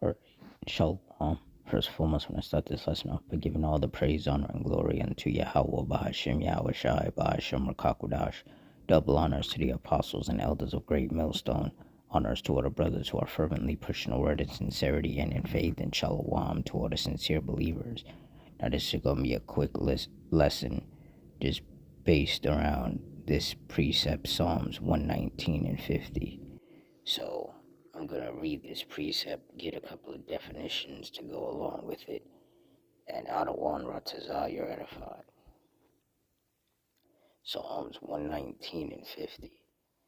Or Shalom. First and foremost, when I start this lesson off by giving all the praise, honor, and glory unto Yahweh, Bahashim, Yahweh Shai, Bahashim, Rakakudash. Double honors to the apostles and elders of Great Millstone. Honors to all the brothers who are fervently pushing the word in sincerity and in faith, and Shalom to all the sincere believers. Now, this is going to be a quick lesson just based around this precept, Psalms 119 and 50. So, I'm going to read this precept, get a couple of definitions to go along with it, and out of one Ratazah, you're edified. Psalms 119 and 50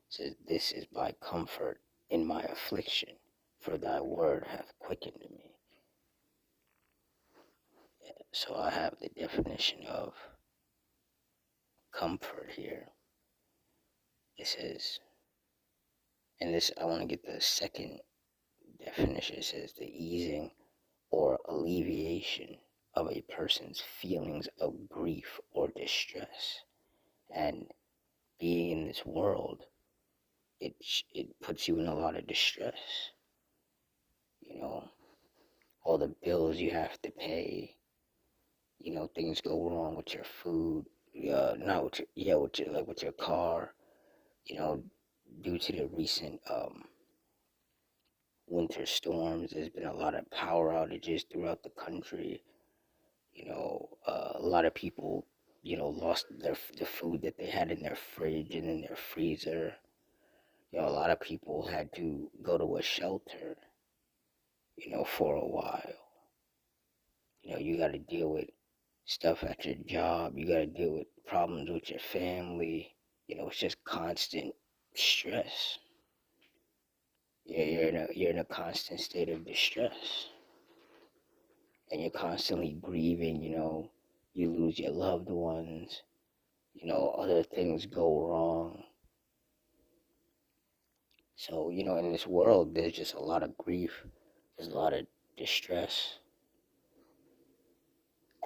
says, "This is my comfort in my affliction, for thy word hath quickened me." So I have the definition of comfort here. It says, and this, I want to get the second definition. It says, the easing or alleviation of a person's feelings of grief or distress. And being in this world, it puts you in a lot of distress. You know, all the bills you have to pay. You know, things go wrong with your food. Not with your, with your car. You know, due to the recent winter storms, there's been a lot of power outages throughout the country. You know, a lot of people, lost the food that they had in their fridge and in their freezer. You know, a lot of people had to go to a shelter, for a while. You know, you got to deal with stuff at your job. You got to deal with problems with your family. You know, it's just constant stress. Yeah, you're in a constant state of distress, and you're constantly grieving. You know, you lose your loved ones. You know, other things go wrong. So, in this world, there's just a lot of grief. There's a lot of distress.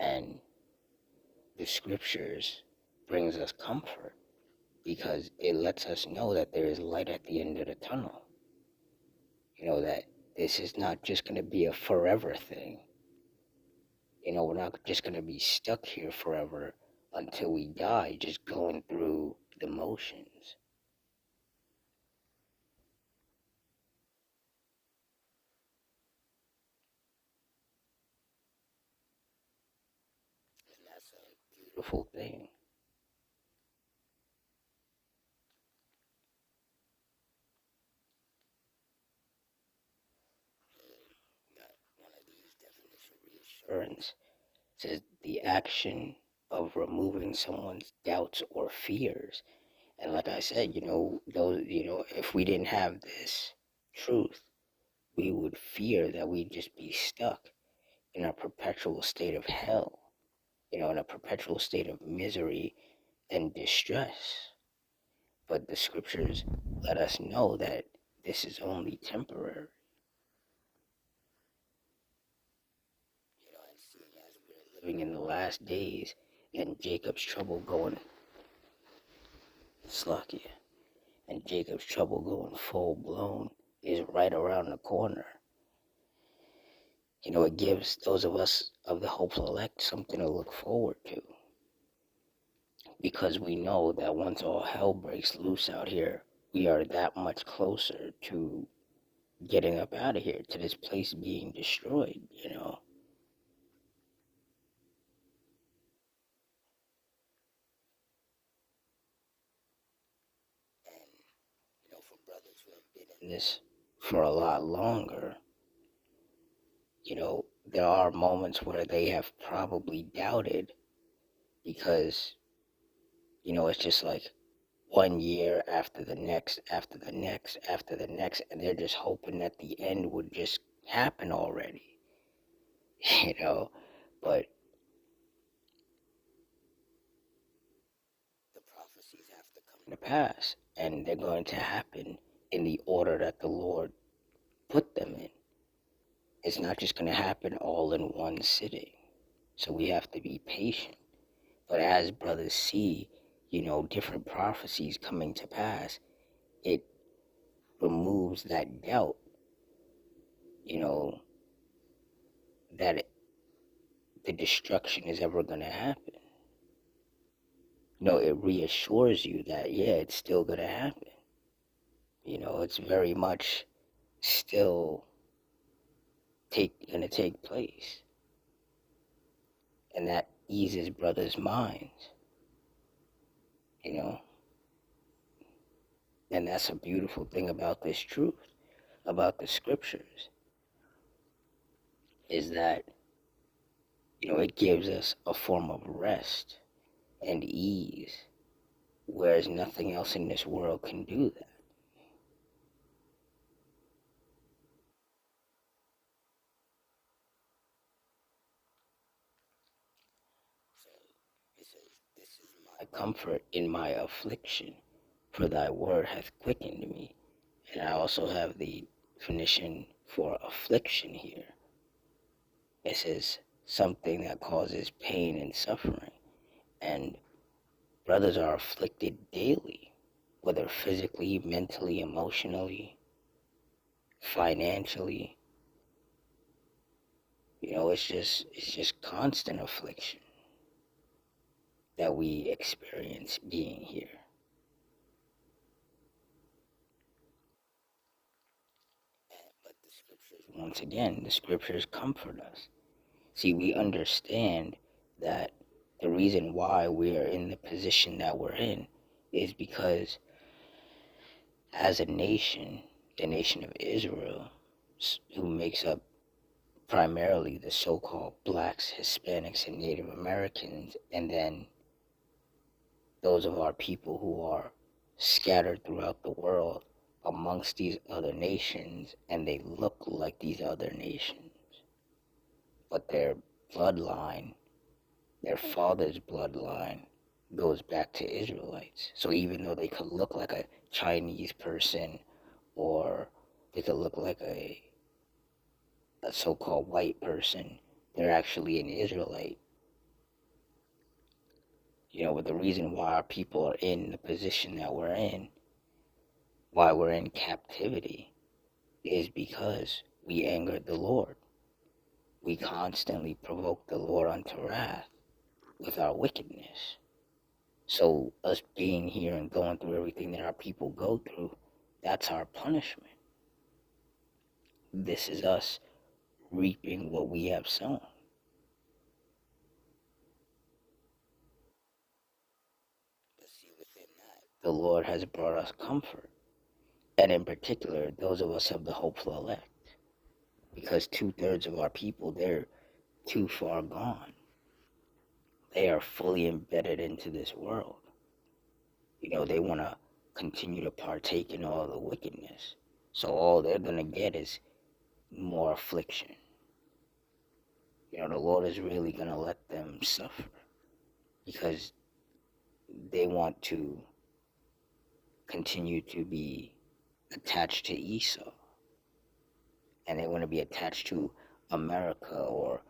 And the scriptures brings us comfort because it lets us know that there is light at the end of the tunnel. You know, that this is not just going to be a forever thing. You know, we're not just going to be stuck here forever until we die, just going through the motions. And that's a beautiful thing. One of these definition reassurance says the action of removing someone's doubts or fears. And like I said, if we didn't have this truth, we would fear that we'd just be stuck in a perpetual state of hell, in a perpetual state of misery and distress. But the scriptures let us know that this is only temporary. And seeing as we're living in the last days and Jacob's trouble going Slakia, and Jacob's trouble going full blown is right around the corner. You know, it gives those of us of the hopeful elect something to look forward to. Because we know that once all hell breaks loose out here, we are that much closer to getting up out of here, to this place being destroyed. And, for brothers who have been in this for a lot longer, there are moments where they have probably doubted because, it's just like 1 year after the next, after the next, after the next, and they're just hoping that the end would just happen already, you know. But the prophecies have to come to pass, and they're going to happen in the order that the Lord put them in. It's not just going to happen all in one sitting. So we have to be patient. But as brothers see, different prophecies coming to pass, it removes that doubt, you know, that the destruction is ever going to happen. No, it reassures you that, yeah, it's still going to happen. It's very much still going to take place. And that eases brothers' minds, you know. And that's a beautiful thing about this truth, about the scriptures, is that, it gives us a form of rest and ease, whereas nothing else in this world can do that. So it says, "This is my comfort in my affliction, for thy word hath quickened me." And I also have the definition for affliction here. It says something that causes pain and suffering. And brothers are afflicted daily, whether physically, mentally, emotionally, financially. It's just constant affliction that we experience being here. But the scriptures, once again, the scriptures comfort us. See, we understand that the reason why we are in the position that we're in is because as a nation, the nation of Israel, who makes up primarily the so-called blacks, Hispanics, and Native Americans, and then those of our people who are scattered throughout the world amongst these other nations, and they look like these other nations, but their bloodline, their father's bloodline, goes back to Israelites. So even though they could look like a Chinese person, or they could look like a so-called white person, they're actually an Israelite. But the reason why our people are in the position that we're in, why we're in captivity, is because we angered the Lord. We constantly provoke the Lord unto wrath with our wickedness. So us being here and going through everything that our people go through, that's our punishment. This is us reaping what we have sown. But see, within that, the Lord has brought us comfort. And in particular, those of us of the hopeful elect. Because 2/3 of our people, they're too far gone. They are fully embedded into this world. They want to continue to partake in all the wickedness. So all they're going to get is more affliction. The Lord is really going to let them suffer because they want to continue to be attached to Esau, and they want to be attached to America, or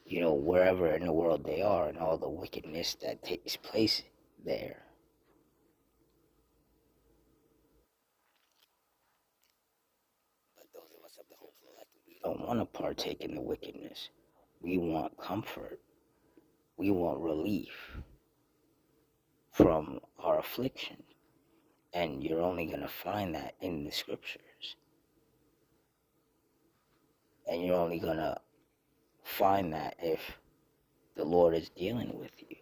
wherever in the world they are, and all the wickedness that takes place there. But those of us of the hopeful elect, we don't want to partake in the wickedness. We want comfort. We want relief from our affliction. And you're only going to find that in the scriptures. And you're only going to find that if the Lord is dealing with you.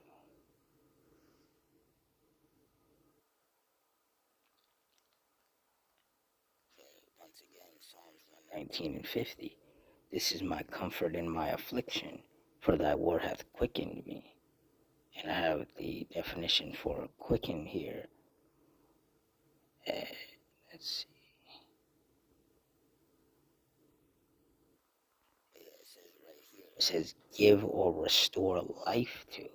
Once again, Psalms 119 and 50. "This is my comfort in my affliction, for thy word hath quickened me." And I have the definition for quicken here. Let's see. It says right here. It says give or restore life to. It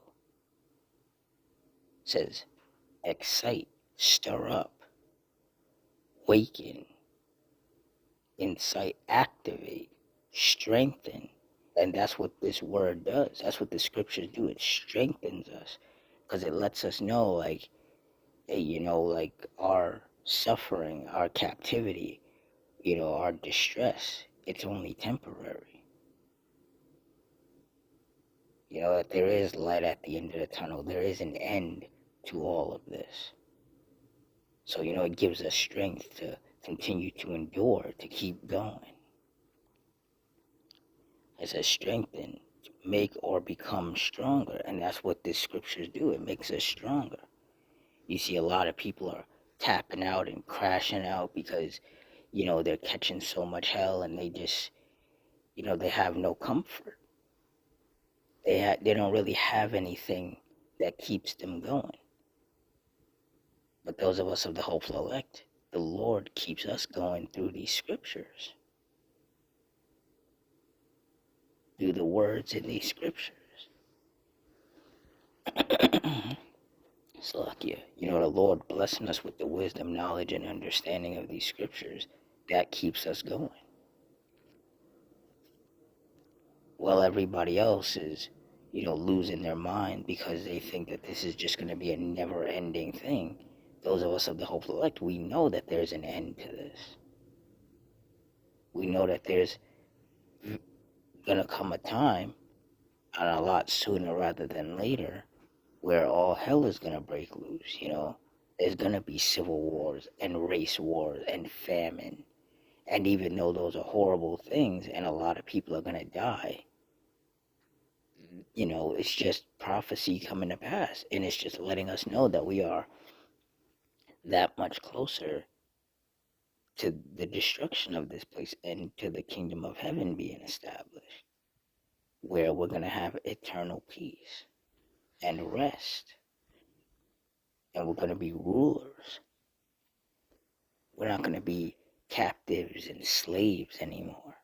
says excite, stir up, waken, incite, activate, strengthen. And that's what this word does. That's what the scriptures do. It strengthens us because it lets us know, like, hey, like our suffering, our captivity, our distress, it's only temporary. You know, that there is light at the end of the tunnel. There is an end to all of this. So, you know, it gives us strength to continue to endure, to keep going. It says strengthen, make or become stronger. And that's what the scriptures do. It makes us stronger. You see a lot of people are tapping out and crashing out because, you know, they're catching so much hell and they just, you know, they have no comfort. They don't really have anything that keeps them going. But those of us of the hopeful elect, the Lord keeps us going through these scriptures, through the words in these scriptures. Slakia, you know, the Lord blessing us with the wisdom, knowledge, and understanding of these scriptures, that keeps us going. While everybody else is, you know, losing their mind because they think that this is just going to be a never ending thing. Those of us of the hopeful elect, we know that there's an end to this. We know that there's going to come a time, and a lot sooner rather than later, where all hell is going to break loose, you know. There's going to be civil wars and race wars and famine. And even though those are horrible things and a lot of people are going to die, you know, it's just prophecy coming to pass. And it's just letting us know that we are that much closer to the destruction of this place and to the kingdom of heaven being established, where we're going to have eternal peace and rest. And we're going to be rulers. We're not going to be captives and slaves anymore.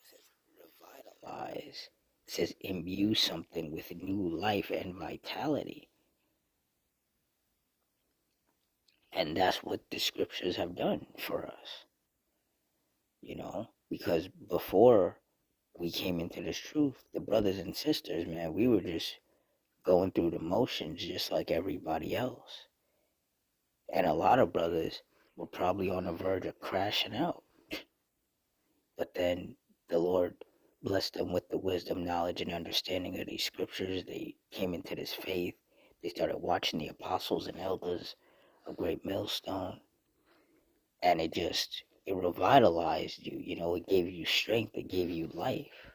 It says revitalize. It says imbue something with new life and vitality. And that's what the scriptures have done for us. You know, because before we came into this truth, the brothers and sisters, man, we were just going through the motions just like everybody else. And a lot of brothers were probably on the verge of crashing out. But then the Lord blessed them with the wisdom, knowledge, and understanding of these scriptures. They came into this faith. They started watching the apostles and elders of Great Millstone. And it revitalized you. You know, it gave you strength. It gave you life.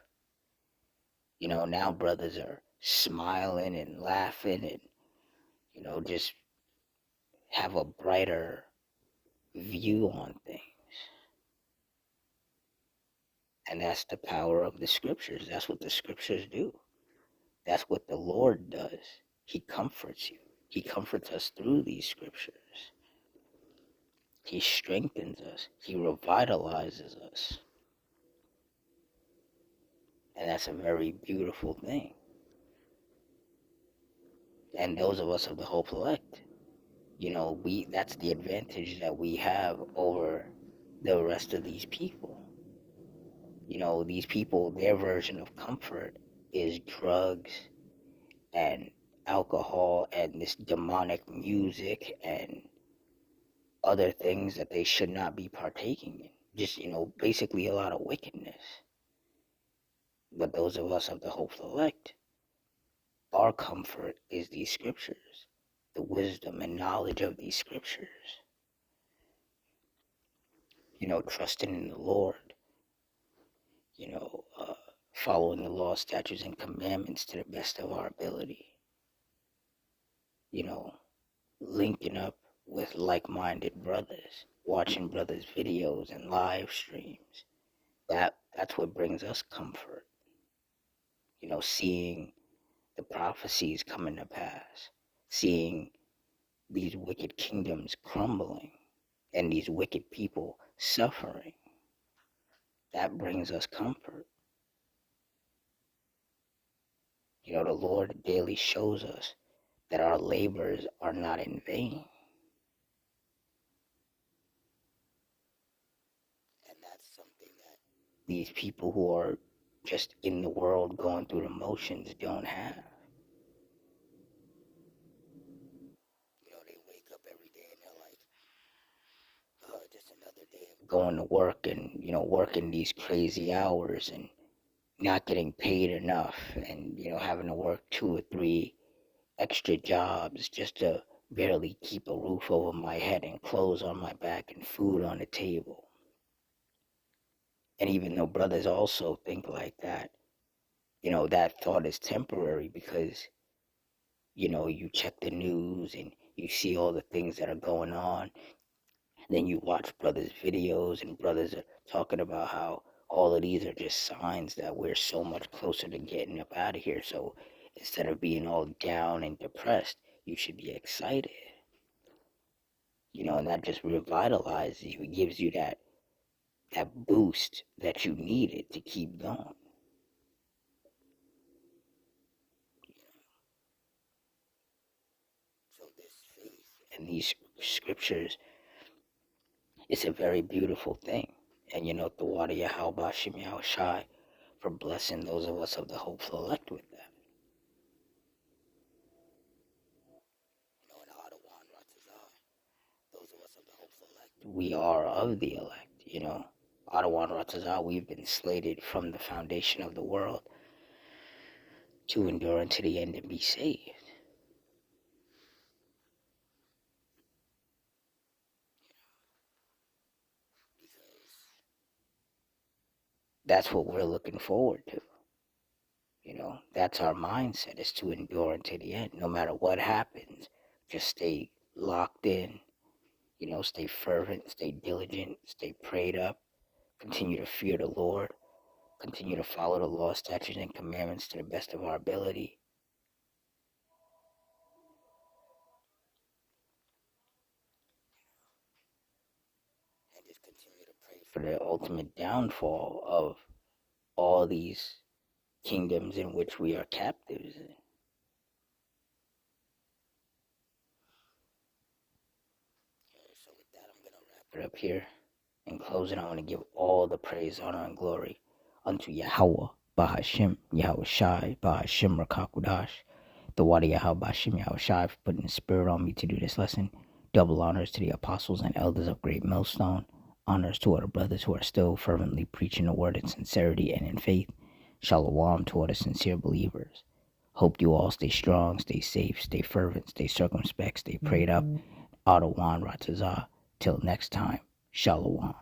You know, now brothers are smiling and laughing and, you know, just have a brighter view on things. And that's the power of the scriptures. That's what the scriptures do. That's what the Lord does. He comforts you. He comforts us through these scriptures. He strengthens us. He revitalizes us. And that's a very beautiful thing. And those of us of the hope elect, you know, that's the advantage that we have over the rest of these people. You know, these people, their version of comfort is drugs and alcohol and this demonic music and other things that they should not be partaking in. Just, you know, basically a lot of wickedness. But those of us of the hopeful elect, our comfort is these scriptures, the wisdom and knowledge of these scriptures. You know, trusting in the Lord, you know, following the law, statutes, and commandments to the best of our ability. You know, linking up with like-minded brothers, watching brothers' videos and live streams. That's what brings us comfort. You know, seeing the prophecies coming to pass, seeing these wicked kingdoms crumbling and these wicked people suffering. That brings us comfort. You know, the Lord daily shows us that our labors are not in vain. And that's something that these people who are just in the world going through the motions don't have. You know, they wake up every day and they're like, going to work and, working these crazy hours and not getting paid enough and, having to work 2 or 3 extra jobs just to barely keep a roof over my head and clothes on my back and food on the table. And even though brothers also think like that, that thought is temporary because, you check the news and you see all the things that are going on. Then you watch brothers' videos and brothers are talking about how all of these are just signs that we're so much closer to getting up out of here. So instead of being all down and depressed, you should be excited. And that just revitalizes you. It gives you that boost that you needed to keep going. So this faith and these scriptures, it's a very beautiful thing. And the water Yahweh Shem Shai for blessing those of us of the hopeful elect with that. In Adawan Ratazah, those of us of the hopeful elect, we are of the elect. Adawan Ratazah, we've been slated from the foundation of the world to endure unto the end and be saved. That's what we're looking forward to. That's our mindset, is to endure until the end. No matter what happens, just stay locked in, stay fervent, stay diligent, stay prayed up, continue to fear the Lord, continue to follow the law, statutes, and commandments to the best of our ability. And just continue to pray for the ultimate downfall of all these kingdoms in which we are captives in. So with that, I'm going to wrap it up here. In closing, I want to give all the praise, honor, and glory unto Yahweh, Bahashim, Yahweh Shai, Bahashim Rakakudash, the Wadi Yahweh Bahashim, Yahweh Shai, for putting the spirit on me to do this lesson. Double honors to the apostles and elders of Great Millstone. Honors to all the brothers who are still fervently preaching the word in sincerity and in faith. Shalom to all the sincere believers. Hope you all stay strong, stay safe, stay fervent, stay circumspect, stay prayed up. Adawan Ratazah. Till next time. Shalom.